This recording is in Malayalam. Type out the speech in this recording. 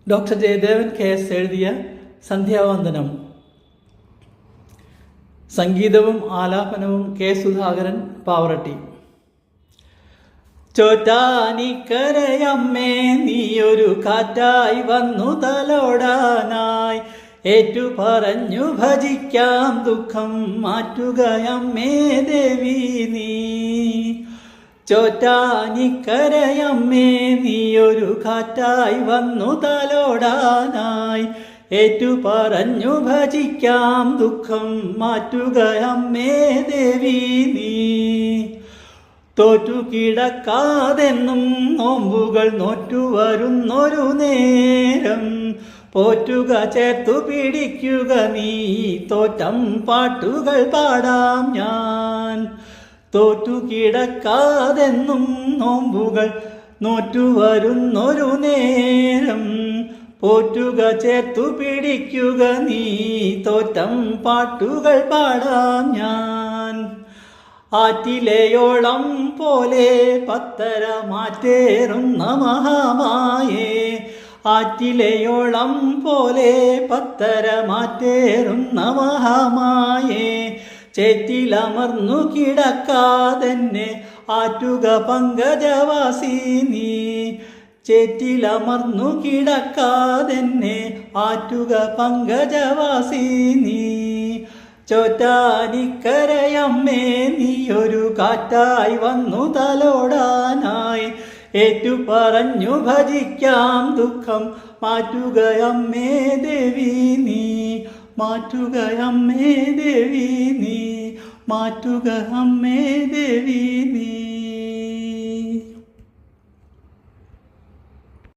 ഡോക്ടർ ജയദേവൻ KS എഴുതിയ സന്ധ്യാവന്ദനം. സംഗീതവും ആലാപനവും K. സുധാകരൻ, പാവറട്ടി. ചോറ്റാനിക്കരയമ്മേ നീയൊരു കാറ്റായി വന്നു തലോടാനായി, ഏറ്റു പറഞ്ഞു ഭജിക്കാം ദുഃഖം മാറ്റുകയമ്മേ ദേവി നീ. ചോറ്റാനിക്കരയമ്മേ നീയൊരു കാറ്റായി വന്നു തലോടാനായി, ഏറ്റു പറഞ്ഞു ഭജിക്കാം ദുഃഖം മാറ്റുകയമ്മേ ദേവി നീ. തോറ്റു കിടക്കാതെന്നും നോമ്പുകൾ നോറ്റു വരുന്നൊരു നേരം, പോറ്റുക ചേർത്തു പിടിക്കുക നീ, തോറ്റം പാട്ടുകൾ പാടാം ഞാൻ. തോറ്റു കിടക്കാതെന്നും നോമ്പുകൾ നോറ്റു വരുന്നൊരു നേരം, പോറ്റുക ചേർത്തു പിടിക്കുക നീ, തോറ്റം പാട്ടുകൾ പാടാം ഞാൻ. ആറ്റിലെയോളം പോലെ പത്തര മാറ്റേറുന്ന മഹാമായേ, ആറ്റിലെയോളം പോലെ പത്തര മാറ്റേറുന്ന മഹാമായേ, ചേറ്റിലമർന്നു കിടക്കാതെന്നെ ആറ്റുക പങ്കജവാസി നീ. ചേറ്റിലമർന്നു കിടക്കാതെന്നെ ആറ്റുക പങ്കജവാസി നീ. ചോറ്റാനിക്കരയമ്മേ നീയൊരു കാറ്റായി വന്നു തലോടാനായി, ഏറ്റു പറഞ്ഞു ഭജിക്കാം ദുഃഖം മാറ്റുകയമ്മേ ദേവി നീ. മാറ്റുകയമ്മേ ദേവി നീ, മാറ്റുക അമ്മേ ദേവി നീ.